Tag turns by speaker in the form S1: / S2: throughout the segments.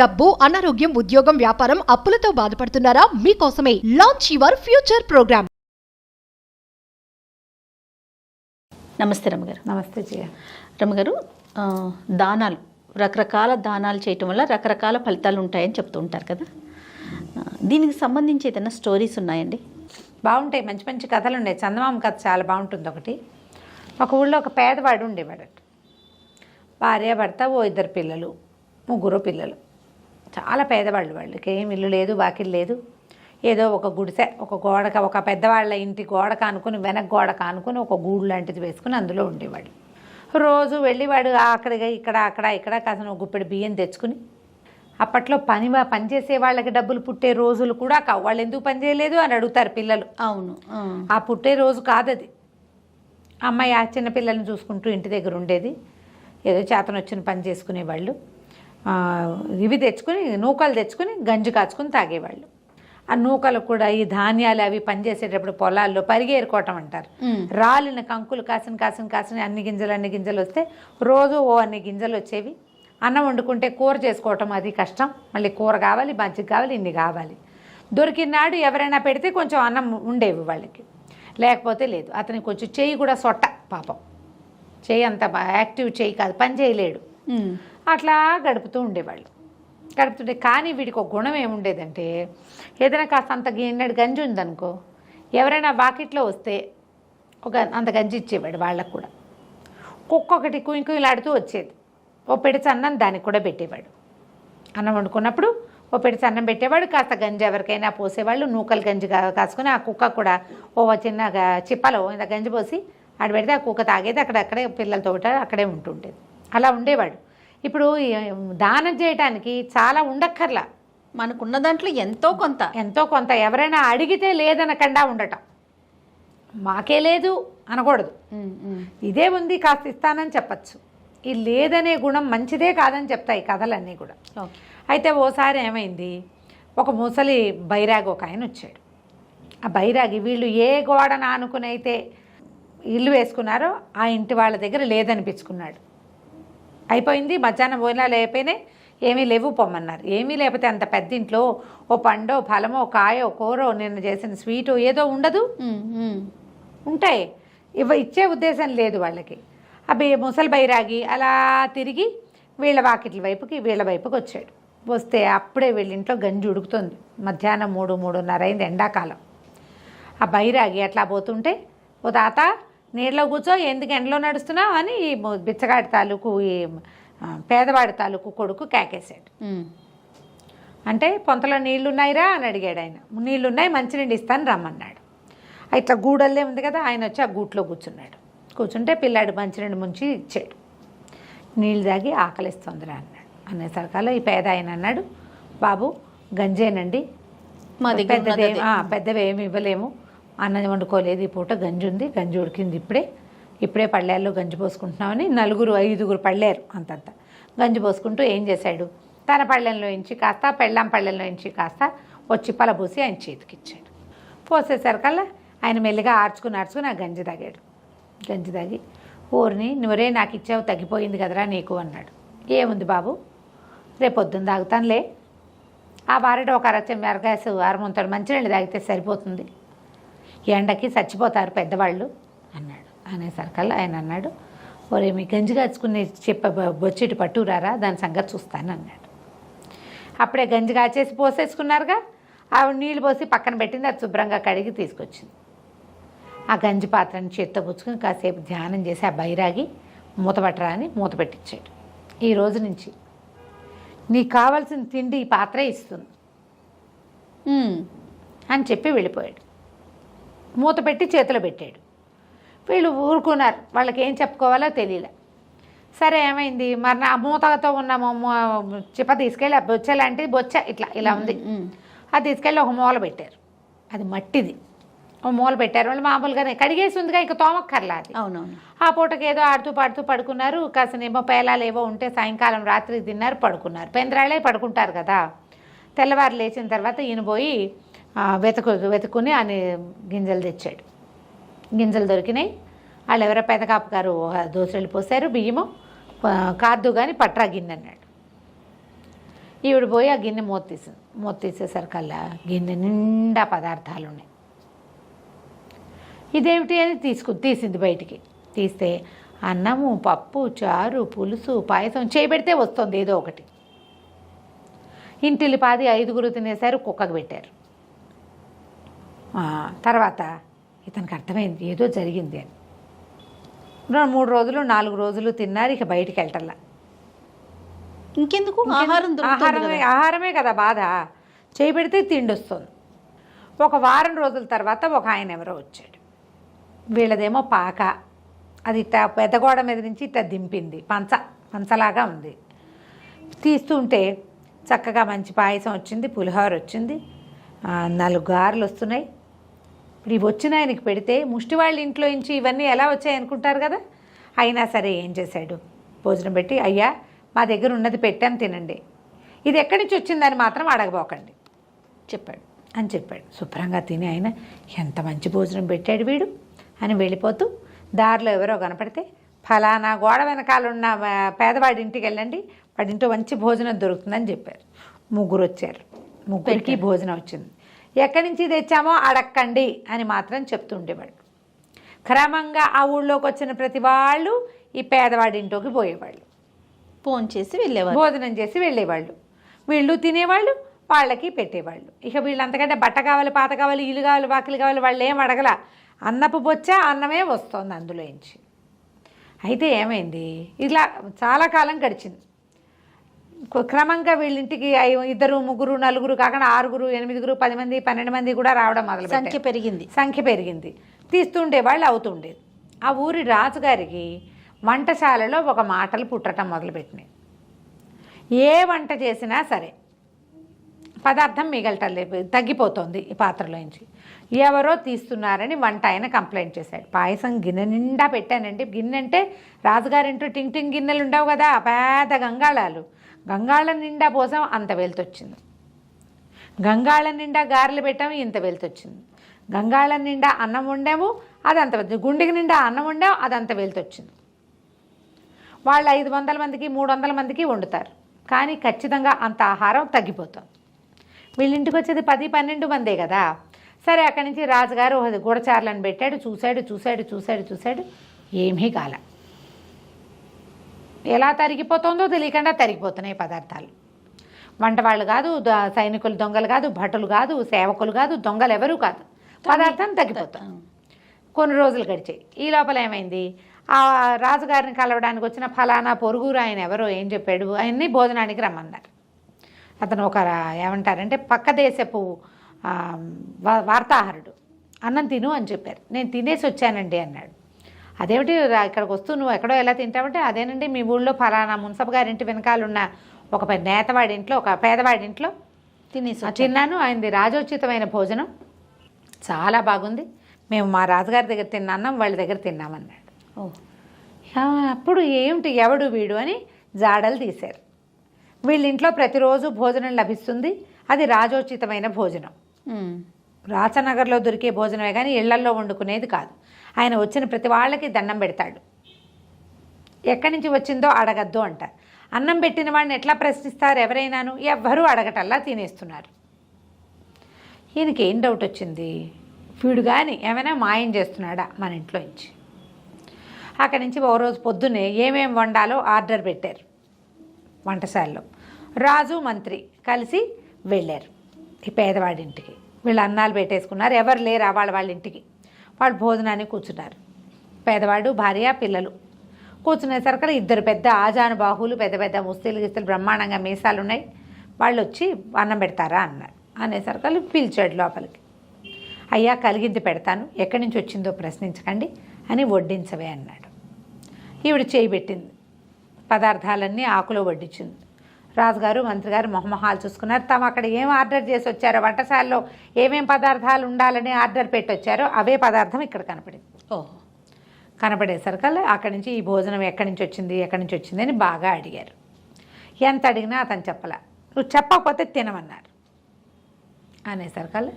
S1: డబ్బు, అనారోగ్యం, ఉద్యోగం, వ్యాపారం, అప్పులతో బాధపడుతున్నారా? మీకోసమే లాంచ్ యువర్ ఫ్యూచర్ ప్రోగ్రామ్.
S2: నమస్తే రమ్మగారు.
S3: నమస్తే జయ.
S2: రమ్మగారు, దానాలు, రకరకాల దానాలు చేయటం వల్ల రకరకాల ఫలితాలు ఉంటాయని చెప్తూ ఉంటారు కదా, దీనికి సంబంధించి ఏదైనా స్టోరీస్ ఉన్నాయండి?
S3: బాగుంటాయి, మంచి మంచి కథలు ఉన్నాయి. చందమామ కథ చాలా బాగుంటుంది. ఒక ఊళ్ళో ఒక పేదవాడు ఉండేవాడట. భార్య భర్త, ఇద్దరు పిల్లలు, ముగ్గురు పిల్లలు. చాలా పేదవాళ్ళు. వాళ్ళకి ఏం ఇల్లు లేదు, వాకిలు లేదు. ఏదో ఒక గుడిసె, ఒక పెద్దవాళ్ళ ఇంటి గోడ కానుకొని, వెనక గోడ కానుకొని ఒక గూడు లాంటిది వేసుకుని అందులో ఉండేవాడు. రోజు వెళ్ళివాడు ఇక్కడ కాసిన ఒక గుప్పెడు బియ్యం తెచ్చుకుని, అప్పట్లో పనిచేసే వాళ్ళకి డబ్బులు పుట్టే రోజులు కూడా కావు. వాళ్ళు ఎందుకు పని చేయలేదు అని అడుగుతారు పిల్లలు.
S2: అవును,
S3: ఆ పుట్టే రోజు కాదది. అమ్మాయి ఆ చిన్న పిల్లల్ని చూసుకుంటూ ఇంటి దగ్గర ఉండేది. ఏదో చేతను వచ్చిన పని చేసుకునేవాళ్ళు. ఇవి తెచ్చుకుని, నూకలు తెచ్చుకుని గంజి కాచుకుని తాగేవాళ్ళు. ఆ నూకలు కూడా ఈ ధాన్యాలు అవి పనిచేసేటప్పుడు పొలాల్లో పరిగేరుకోవటం అంటారు. రాలిన కంకులు కాసిన అన్ని గింజలు వస్తే రోజు అన్ని గింజలు వచ్చేవి. అన్నం వండుకుంటే కూర చేసుకోవటం అది కష్టం. మళ్ళీ కూర కావాలి, మజ్జిగ కావాలి, ఇన్ని కావాలి. దొరికినాడు ఎవరైనా పెడితే కొంచెం అన్నం ఉండేవి వాళ్ళకి, లేకపోతే లేదు. అతనికి కొంచెం చెయ్యి కూడా సొట్ట, పాపం చెయ్యి అంత యాక్టివ్ చెయ్యి కాదు, పని చేయలేడు. అట్లా గడుపుతూ ఉండేవాళ్ళు. కానీ వీడికి ఒక గుణం ఏముండేదంటే, ఏదైనా కాస్త అంత గిన్నెడు గంజి ఉందనుకో, ఎవరైనా వాకిట్లో వస్తే అంత గంజి ఇచ్చేవాడు వాళ్ళకు కూడా. కుక్కొక్కటి కుయింకులాడుతూ వచ్చేది. ఓ పెడిచి అన్నం దానికి కూడా పెట్టేవాడు. అన్నం వండుకున్నప్పుడు ఓ పెడిచి అన్నం పెట్టేవాడు, కాస్త గంజి ఎవరికైనా పోసేవాళ్ళు. నూకలు గంజి కాసుకొని ఆ కుక్క కూడా చిన్న చిప్పలో ఇంత గంజి పోసి ఆడ పెడితే ఆ కుక్క తాగేది. అక్కడే పిల్లలతో అక్కడే ఉంటుండేది. అలా ఉండేవాడు. ఇప్పుడు దానం చేయటానికి చాలా ఉండక్కర్లా,
S2: మనకున్న దాంట్లో ఎంతో కొంత
S3: ఎవరైనా అడిగితే లేదనకుండా ఉండటం. మాకే లేదు అనకూడదు, ఇదే ఉంది కాస్త ఇస్తానని చెప్పచ్చు. ఈ లేదనే గుణం మంచిదే కాదని చెప్తాయి కథలన్నీ కూడా. అయితే ఓసారి ఏమైంది, ఒక ముసలి బైరాగి ఒక ఆయన వచ్చాడు. ఆ బైరాగి వీళ్ళు ఏ గోడను ఆనుకునైతే ఇల్లు వేసుకున్నారో ఆ ఇంటి వాళ్ళ దగ్గర లేదనిపించుకున్నాడు. అయిపోయింది, మధ్యాహ్నం భోజనాలు అయిపోయినాయి, ఏమీ లేవు పొమ్మన్నారు. ఏమీ లేకపోతే అంత పెద్ద ఇంట్లో ఓ పండో, ఫలమో, కాయో, కూరో, నిన్న చేసిన స్వీటు ఏదో ఉండదు, ఉంటాయి. ఇచ్చే ఉద్దేశం లేదు వాళ్ళకి. ముసలి బైరాగి అలా తిరిగి వీళ్ళ వైపుకి వచ్చాడు. వస్తే అప్పుడే వీళ్ళ ఇంట్లో గంజి ఉడుకుతుంది. మధ్యాహ్నం 3-3:30 అయింది, ఎండాకాలం. ఆ బైరాగి అట్లా పోతుంటే, ఓ తాత నీళ్ళలో కూర్చో, ఎందుకు ఎండలో నడుస్తున్నావు అని ఈ బిచ్చగాడి తాలూకు, ఈ పేదవాడి తాలూకు కొడుకు కేకేశాడు. అంటే పొంతలో నీళ్లున్నాయిరా అని అడిగాడు ఆయన. నీళ్లున్నాయి, మంచినీళ్ళు ఇస్తాను రమ్మన్నాడు. ఇట్లా గూడల్లే ఉంది కదా, ఆయన వచ్చి ఆ గూట్లో కూర్చున్నాడు. కూర్చుంటే పిల్లాడు మంచినీళ్ళు ముంచి ఇచ్చాడు. నీళ్ళు తాగి ఆకలిస్తుందిరా అన్నాడు. అనేసరికల్లా ఈ పేద ఆయన అన్నాడు, బాబు గంజేనండి,
S2: మా దగ్గర
S3: పెద్దవి ఏమి ఇవ్వలేము, అన్నం వండుకోలేదు, ఈ పూట గంజి ఉంది, గంజి ఉడికింది, ఇప్పుడే పళ్ళేల్లో గంజి పోసుకుంటున్నామని 4-5 పళ్ళేరు అంతంత గంజి పోసుకుంటూ ఏం చేశాడు, తన పళ్ళెంలో ఇంచి కాస్త, పెళ్ళాం పళ్ళెంలో ఇంచి కాస్త వచ్చి పలబూసి ఆయన చేతికిచ్చాడు. పోసేసరికల్లా ఆయన మెల్లిగా ఆర్చుకుని ఆ గంజి తాగాడు. గంజి తాగి, ఊరిని నువ్వరే నాకు ఇచ్చావు, తగ్గిపోయింది కదరా నీకు అన్నాడు. ఏముంది బాబు, రేపొద్దున తాగుతానులే, ఆ బారెట ఒక అరగ్యాసు అరముంతడు మంచినీళ్ళు తాగితే సరిపోతుంది, ఎండకి చచ్చిపోతారు పెద్దవాళ్ళు అన్నాడు. అనేసరికల్లా ఆయన అన్నాడు, ఒరే మీ గంజి కాచుకుని బొచ్చిటి పట్టురారా, దాని సంగతి చూస్తాను అన్నాడు. అప్పుడే గంజి కాచేసి పోసేసుకున్నారుగా, ఆవిడ నీళ్ళు పోసి పక్కన పెట్టింది. అది శుభ్రంగా కడిగి తీసుకొచ్చింది. ఆ గంజి పాత్రని చేత్తో పుచ్చుకొని కాసేపు ధ్యానం చేసి ఆ బైరాగి మూతపట్టరా అని మూత పెట్టించాడు. ఈ రోజు నుంచి నీకు కావాల్సిన తిండి ఈ పాత్రే ఇస్తుంది అని చెప్పి వెళ్ళిపోయాడు. మూత పెట్టి చేతిలో పెట్టాడు. వీళ్ళు ఊరుకున్నారు, వాళ్ళకి ఏం చెప్పుకోవాలో తెలియలే. సరే ఏమైంది మరి, నా మూతతో ఉన్న చిప్ప తీసుకెళ్ళి ఆ బొచ్చ లాంటిది, బొచ్చ ఇలా ఉంది, అది తీసుకెళ్ళి ఒక మూల పెట్టారు. అది మట్టిది, ఒక మూల పెట్టారు. వాళ్ళు మామూలుగానే కడిగేసి ఉందిగా, ఇక తోమక్కర్లా అది.
S2: అవునవును.
S3: ఆ పూటకి ఏదో ఆడుతూ పాడుతూ పడుకున్నారు. కాసనేమో పేలాలు ఏవో ఉంటే సాయంకాలం రాత్రికి తిన్నారు, పడుకున్నారు. పెందరాళ్ళే పడుకుంటారు కదా. తెల్లవారు లేచిన తర్వాత ఈయన పోయి వెతుకుని అని గింజలు తెచ్చాడు. గింజలు దొరికినాయి. వాళ్ళు ఎవరో పెదకాపు గారు దోశలు పోసారు, బియ్యము కాదు కానీ పట్రా గిన్నె అన్నాడు. ఈవిడ పోయి ఆ గిన్నె మూత తీసేసరికల్లా గిన్నె నిండా పదార్థాలు ఉన్నాయి. ఇదేమిటి అని తీసింది బయటికి. తీస్తే అన్నము, పప్పు, చారు, పులుసు, పాయసం చేయబెడితే వస్తుంది ఏదో ఒకటి. ఇంటిల్లిపాది 5 తినేశారు, కుక్కకు పెట్టారు. తర్వాత ఇతనికి అర్థమైంది ఏదో జరిగింది అని. 3 రోజులు 4 రోజులు తిన్నారు, ఇక బయటికి వెళ్ళటల్లా.
S2: ఇంకెందుకు
S3: ఆహారమే కదా బాధ, చేయబెడితే తిండి వస్తుంది. ఒక వారం రోజుల తర్వాత ఒక ఆయన ఎవరో వచ్చాడు. వీళ్ళదేమో పాక, అది ఇట్లా పెద్ద గోడ మీద నుంచి ఇట్లా దింపింది, పంచలాగా ఉంది. తీస్తుంటే చక్కగా మంచి పాయసం వచ్చింది, పులిహోర వచ్చింది, 4 గారెలు వస్తున్నాయి. ఇప్పుడు ఇవి వచ్చిన ఆయనకి పెడితే ముష్టి వాళ్ళ ఇంట్లో నుంచి ఇవన్నీ ఎలా వచ్చాయి అనుకుంటారు కదా. అయినా సరే ఏం చేశాడు, భోజనం పెట్టి, అయ్యా మా దగ్గర ఉన్నది పెట్టాను తినండి, ఇది ఎక్కడి నుంచి వచ్చిందని మాత్రం అడగబోకండి అని చెప్పాడు. శుభ్రంగా తిని ఆయన ఎంత మంచి భోజనం పెట్టాడు వీడు అని వెళ్ళిపోతూ దారిలో ఎవరో కనపడితే, ఫలానా గోడ వెనకాల ఉన్న పేదవాడి ఇంటికి వెళ్ళండి, వాడి ఇంట్లో మంచి భోజనం దొరుకుతుందని చెప్పారు. 3 వచ్చారు, 3కి భోజనం వచ్చింది. ఎక్కడి నుంచి తెచ్చామో అడక్కండి అని మాత్రం చెప్తూ ఉండేవాడు. క్రమంగా ఆ ఊళ్ళోకి వచ్చిన ప్రతి వాళ్ళు ఈ పేదవాడి ఇంట్లోకి పోయేవాళ్ళు,
S2: ఫోన్ చేసి వెళ్ళేవాళ్ళు,
S3: భోజనం చేసి వెళ్ళేవాళ్ళు. వీళ్ళు తినేవాళ్ళు, వాళ్ళకి పెట్టేవాళ్ళు. ఇక వీళ్ళు అంతకంటే బట్ట కావాలి, పాత కావాలి, ఇల్లు కావాలి, వాకిలు కావాలి, వాళ్ళు ఏం అడగల. అన్నపు బొచ్చా అన్నమే వస్తుంది అందులోంచి. అయితే ఏమైంది, ఇలా చాలా కాలం గడిచింది. క్రమంగా వీళ్ళింటికి 2, 3, 4 కాకుండా 6, 8, 10 మంది, 12 మంది కూడా రావడం మొదలు సంఖ్య పెరిగింది. తీస్తుండే వాళ్ళు అవుతుండేది. ఆ ఊరి రాజుగారికి వంటశాలలో ఒక మాటలు పుట్టడం మొదలుపెట్టినాయి. ఏ వంట చేసినా సరే పదార్థం మిగలటలేదు, తగ్గిపోతుంది ఈ పాత్రలోంచి. ఎవరో తీస్తున్నారని వంట ఆయన కంప్లైంట్ చేశాడు. పాయసం గిన్నె నిండా పెట్టానండి. గిన్నె అంటే రాజుగారింటూ టింగ్ గిన్నెలు ఉండవు కదా, పెద్ద గంగాళం నిండా పోసాం, అంత వెళ్తొచ్చింది. గంగాళం నిండా గారెలు పెట్టాము, ఇంత వెళ్తొచ్చింది. గంగాళం నిండా అన్నం వండాము, అదంత వెళ్తుంది. గుండెకి నిండా అన్నం వండాము, అదంత వెళ్తొచ్చింది. వాళ్ళు 500 మందికి 300 మందికి వండుతారు, కానీ ఖచ్చితంగా అంత ఆహారం తగ్గిపోతుంది. వీళ్ళింటికి వచ్చేది 10-12 మందే కదా. సరే, అక్కడి నుంచి రాజుగారు గూఢచారులను పెట్టాడు. చూశాడు, ఏమీ కాల. ఎలా తరిగిపోతుందో తెలియకుండా తరిగిపోతున్నాయి పదార్థాలు. వంట వాళ్ళు కాదు, సైనికులు దొంగలు కాదు, భటులు కాదు, సేవకులు కాదు, దొంగలు ఎవరూ కాదు, పదార్థం తగ్గిపోతుంది. కొన్ని రోజులు గడిచాయి. ఈ లోపల ఏమైంది, ఆ రాజుగారిని కలవడానికి వచ్చిన ఫలానా పొరుగురు ఆయన ఎవరో ఏం చెప్పాడు, ఆయన్ని భోజనానికి రమ్మన్నారు. అతను ఒక ఏమంటారంటే పక్క దేశపు వార్తాహరుడు. అన్నం తిను అని చెప్పారు. నేను తినేసి వచ్చానండి అన్నాడు. అదేమిటి ఇక్కడికి వస్తూ నువ్వు ఎక్కడో ఎలా తింటావంటే, అదేనండి మీ ఊళ్ళో ఫలానా మున్సబ్ గారింటి వెనకాలన్న ఒక నేతవాడి ఇంట్లో, ఒక పేదవాడి ఇంట్లో తిన్నాను. ఆయనది రాజోచితమైన భోజనం, చాలా బాగుంది. మేము మా రాజుగారి దగ్గర తిన్న అన్నం వాళ్ళ దగ్గర తిన్నామన్నాడు. అప్పుడు ఏమిటి ఎవడు వీడు అని జాడలు తీశారు. వీళ్ళింట్లో ప్రతిరోజు భోజనం లభిస్తుంది, అది రాజోచితమైన భోజనం. రాచనగర్లో దొరికే భోజనమే కానీ ఇళ్లల్లో వండుకునేది కాదు. ఆయన వచ్చిన ప్రతి వాళ్ళకి దండం పెడతాడు. ఎక్కడి నుంచి వచ్చిందో అడగద్దు అంటారు. అన్నం పెట్టిన వాడిని ఎట్లా ప్రశ్నిస్తారు ఎవరైనాను? ఎవ్వరూ అడగటల్లా తినేస్తున్నారు. ఈయనకి ఏం డౌట్ వచ్చింది, వీడు కానీ ఏమైనా మాయం చేస్తున్నాడా మన ఇంట్లో నుంచి. అక్కడి నుంచి ఓ రోజు పొద్దున్నే ఏమేం వండాలో ఆర్డర్ పెట్టారు వంటశాలలో. రాజు మంత్రి కలిసి వెళ్ళారు ఈ పేదవాడింటికి. వీళ్ళు అన్నాలు పెట్టేసుకున్నారు, ఎవరు లేరు వాళ్ళ ఇంటికి. వాళ్ళు భోజనానికి కూర్చున్నారు. పేదవాడు, భార్య, పిల్లలు కూర్చునేసరికి 2 పెద్ద ఆజానుబాహువులు, పెద్ద పెద్ద ముస్తీలు గిస్తలు, బ్రహ్మాండంగా మీసాలు ఉన్నాయి. వాళ్ళు వచ్చి అన్నం పెడతారా అన్నారు. అనేసరికి పిలిచాడు లోపలికి. అయ్యా కలిగింది పెడతాను, ఎక్కడి నుంచి వచ్చిందో ప్రశ్నించకండి అని వడ్డించవే అన్నాడు. ఈవిడ చేయి పెట్టింది, పదార్థాలన్నీ ఆకులో వడ్డించింది. రాజుగారు మంత్రి గారు మొహమొహాలు చూసుకున్నారు. తాము అక్కడ ఏం ఆర్డర్ చేసి వచ్చారో, వంటశాలలో ఏమేం పదార్థాలు ఉండాలని ఆర్డర్ పెట్టి వచ్చారో అవే పదార్థం ఇక్కడ కనపడింది. కనపడేసరికల్లా అక్కడి నుంచి ఈ భోజనం ఎక్కడి నుంచి వచ్చింది అని బాగా అడిగారు. ఎంత అడిగినా అతను చెప్పలే. నువ్వు చెప్పకపోతే తినమన్నారు. అనేసరికల్లా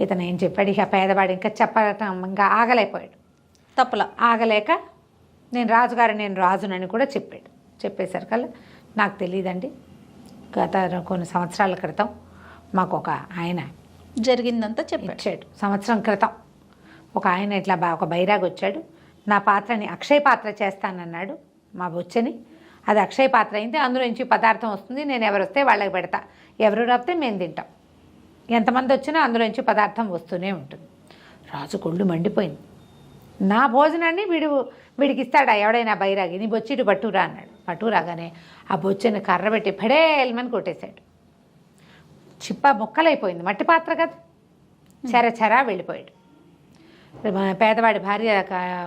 S3: ఇతను ఏం చెప్పాడు, ఇక పేదవాడు ఇంకా చెప్పటం ఇంకా ఆగలేకపోయాడు. ఆగలేక నేను రాజుగారు, నేను రాజునని కూడా చెప్పాడు. చెప్పేసరికల్లా నాకు తెలియదండి, గత కొన్ని సంవత్సరాల క్రితం మాకు ఒక ఆయన
S2: జరిగిందంతా చెప్పాడు.
S3: ఇచ్చాడు. సంవత్సరం క్రితం ఒక ఆయన ఇట్లా ఒక బైరాగ్ వచ్చాడు, నా పాత్రని అక్షయ పాత్ర చేస్తానన్నాడు. మా బొచ్చని అది అక్షయ పాత్ర అయింది, అందులో నుంచి పదార్థం వస్తుంది, నేను ఎవరు వస్తే వాళ్ళకి పెడతా, ఎవరు రాస్తే మేము తింటాం, ఎంతమంది వచ్చినా అందులో నుంచి పదార్థం వస్తూనే ఉంటుంది. రాజు కొళ్ళు మండిపోయింది. నా భోజనాన్ని వీడికి ఇస్తాడా ఎవడైనా బైరాగి, నీ బొచ్చిటి పట్టురా అన్నాడు. పట్టురాగానే ఆ బొచ్చని కర్ర పెట్టి ఫడేల్మని కొట్టేశాడు. చిప్ప ముక్కలైపోయింది, మట్టి పాత్ర కదా, చెరచెరా వెళ్ళిపోయాడు. పేదవాడి భార్య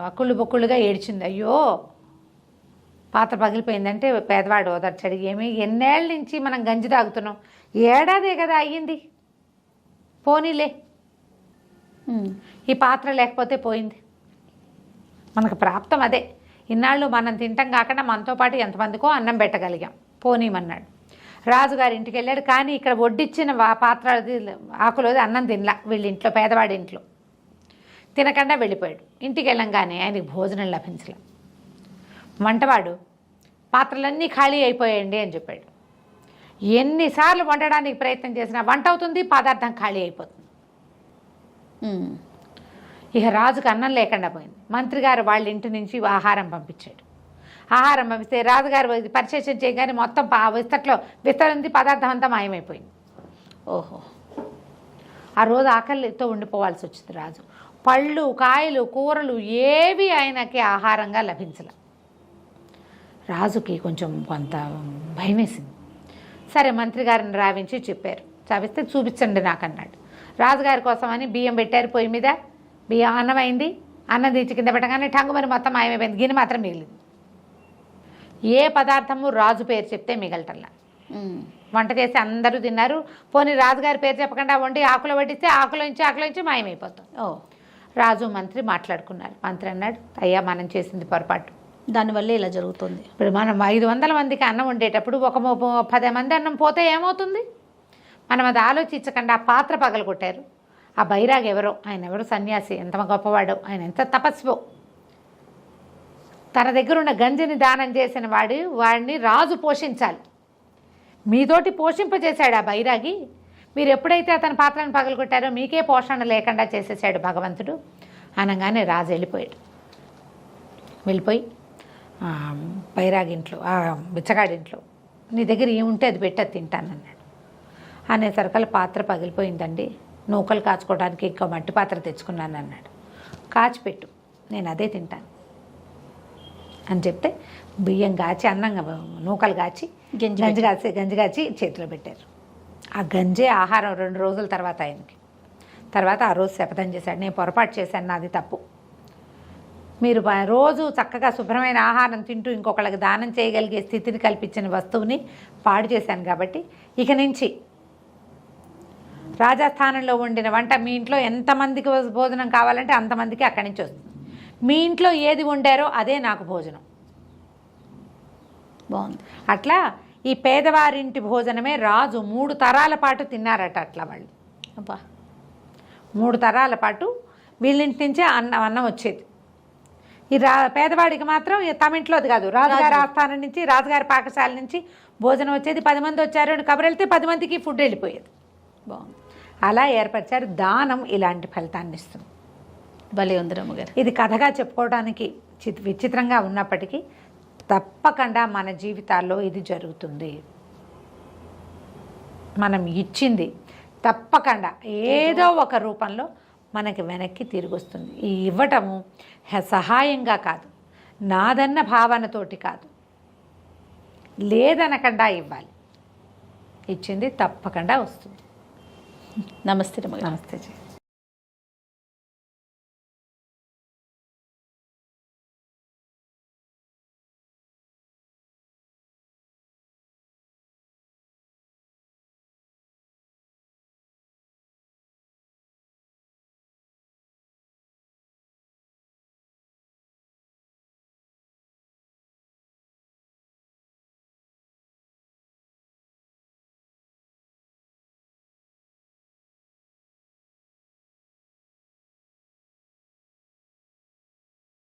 S3: అక్కుళ్ళు బొక్కుళ్ళుగా ఏడ్చింది. అయ్యో పాత్ర పగిలిపోయిందంటే పేదవాడు ఓదార్చాడు. ఏమి ఎన్నేళ్ళ నుంచి మనం గంజి తాగుతున్నాం, ఏడాదే కదా అయ్యింది, పోనీలే, ఈ పాత్ర లేకపోతే పోయింది, మనకు ప్రాప్తం అదే, ఇన్నాళ్ళు మనం తింటాం కాకుండా మనతో పాటు ఎంతమందికో అన్నం పెట్టగలిగాం, పోనీమన్నాడు. రాజుగారి ఇంటికి వెళ్ళాడు. కానీ ఇక్కడ వడ్డిచ్చిన పాత్ర ఆకులోది అన్నం తినలా, వీళ్ళ ఇంట్లో పేదవాడి ఇంట్లో తినకుండా వెళ్ళిపోయాడు. ఇంటికి వెళ్ళంగానే ఆయనకి భోజనం లభించలే. వంటవాడు పాత్రలన్నీ ఖాళీ అయిపోయాయండి అని చెప్పాడు. ఎన్నిసార్లు వండడానికి ప్రయత్నం చేసినా వంట అవుతుంది, పదార్థం ఖాళీ అయిపోతుంది. ఇక రాజుకు అన్నం లేకుండా పోయింది. మంత్రి గారు వాళ్ళ ఇంటి నుంచి ఆహారం పంపించాడు. ఆహారం పంపిస్తే రాజుగారు పరిశేషణ చేయగానే మొత్తం విస్తరింది, పదార్థం అంతా మాయమైపోయింది. ఓహో, ఆ రోజు ఆకలితో ఉండిపోవాల్సి వచ్చింది రాజు. పళ్ళు, కాయలు, కూరలు ఏవి ఆయనకి ఆహారంగా లభించలే. రాజుకి కొంచెం కొంత భయం వేసింది. సరే మంత్రి గారిని రావించి చెప్పారు. చావిస్తే చూపించండి నాకు అన్నాడు. రాజుగారి కోసమని బియ్యం పెట్టారు పొయ్యి మీద, బియ్యం అన్నం అయింది, అన్నం తీర్చి కింద పెట్టగానే టంగుమని మొత్తం మాయమైపోయింది, గిన్నె మాత్రం మిగిలింది. ఏ పదార్థము రాజు పేరు చెప్తే మిగలటల్లా. వంట చేసి అందరూ తిన్నారు. పోనీ రాజుగారి పేరు చెప్పకుండా వండి ఆకులో వడ్డిస్తే ఆకులోంచి మాయమైపోతాం. రాజు మంత్రి మాట్లాడుకున్నారు. మంత్రి అన్నాడు, అయ్యా మనం చేసింది పొరపాటు,
S2: దానివల్ల ఇలా జరుగుతుంది.
S3: ఇప్పుడు మనం 500 మందికి అన్నం వండేటప్పుడు ఒక 10 మంది అన్నం పోతే ఏమవుతుంది? మనం అది ఆలోచించకుండా ఆ పాత్ర పగలగొట్టారు. ఆ బైరాగ్ ఎవరో, ఆయన ఎవరో సన్యాసి, ఎంత గొప్పవాడో, ఆయన ఎంత తపస్వో, తన దగ్గర ఉన్న గంజిని దానం చేసిన వాడిని రాజు పోషించాలి. మీతోటి పోషింపజేశాడు ఆ బైరాగి, మీరు ఎప్పుడైతే అతని పాత్రను పగలగొట్టారో మీకే పోషణ లేకుండా చేసేసాడు భగవంతుడు అనగానే రాజు వెళ్ళిపోయి బైరాగింట్లో, ఆ బిచ్చగాడింట్లో, నీ దగ్గర ఏముంటే అది పెట్టి అది తింటానన్నాడు. అనేసరికల్ పాత్ర పగిలిపోయిందండి, నూకలు కాచుకోవడానికి ఇంకా మట్టి పాత్ర తెచ్చుకున్నాను అన్నాడు. కాచిపెట్టు, నేను అదే తింటాను అని చెప్తే బియ్యం కాచి, అన్నం నూకలు కాచి, గంజి కాచి చేతిలో పెట్టారు. ఆ గంజే ఆహారం 2 రోజుల తర్వాత ఆయనకి. తర్వాత ఆ రోజు శపథం చేశాడు, నేను పొరపాటు చేశాను, నాది తప్పు. మీరు రోజు చక్కగా శుభ్రమైన ఆహారం తింటూ ఇంకొకళ్ళకి దానం చేయగలిగే స్థితిని కల్పించిన వస్తువుని పాడు చేశాను కాబట్టి ఇక నుంచి రాజస్థానంలో వండిన వంట మీ ఇంట్లో ఎంతమందికి భోజనం కావాలంటే అంతమందికి అక్కడి నుంచి వస్తుంది. మీ ఇంట్లో ఏది వండారో అదే నాకు భోజనం.
S2: బాగుంది.
S3: అట్లా ఈ పేదవారింటి భోజనమే రాజు 3 తరాల పాటు తిన్నారట. అట్లా వాళ్ళు
S2: అబ్బా
S3: 3 తరాల పాటు వీళ్ళింటి నుంచే అన్నం వచ్చేది. ఈ పేదవాడికి మాత్రం తమ ఇంట్లోది కాదు, రాజుగారి ఆస్థానం నుంచి, రాజుగారి పాకశాల నుంచి భోజనం వచ్చేది. 10 మంది వచ్చారు అని కబురు వెళ్తే 10 మందికి ఫుడ్ వెళ్ళిపోయేది.
S2: బాగుంది.
S3: అలా ఏర్పరిచారు. దానం ఇలాంటి ఫలితాన్ని ఇస్తుంది.
S2: భలే ఉంది రమ్మగారు.
S3: ఇది కథగా చెప్పుకోవడానికి విచిత్రంగా ఉన్నప్పటికీ తప్పకుండా మన జీవితాల్లో ఇది జరుగుతుంది. మనం ఇచ్చింది తప్పకుండా ఏదో ఒక రూపంలో మనకి వెనక్కి తిరిగి వస్తుంది. ఈ ఇవ్వటము సహాయంగా కాదు, నాదన్న భావనతోటి కాదు, లేదనకుండా ఇవ్వాలి. ఇచ్చింది తప్పకుండా వస్తుంది.
S2: నమస్తే రమ్మగారు.
S3: నమస్తే.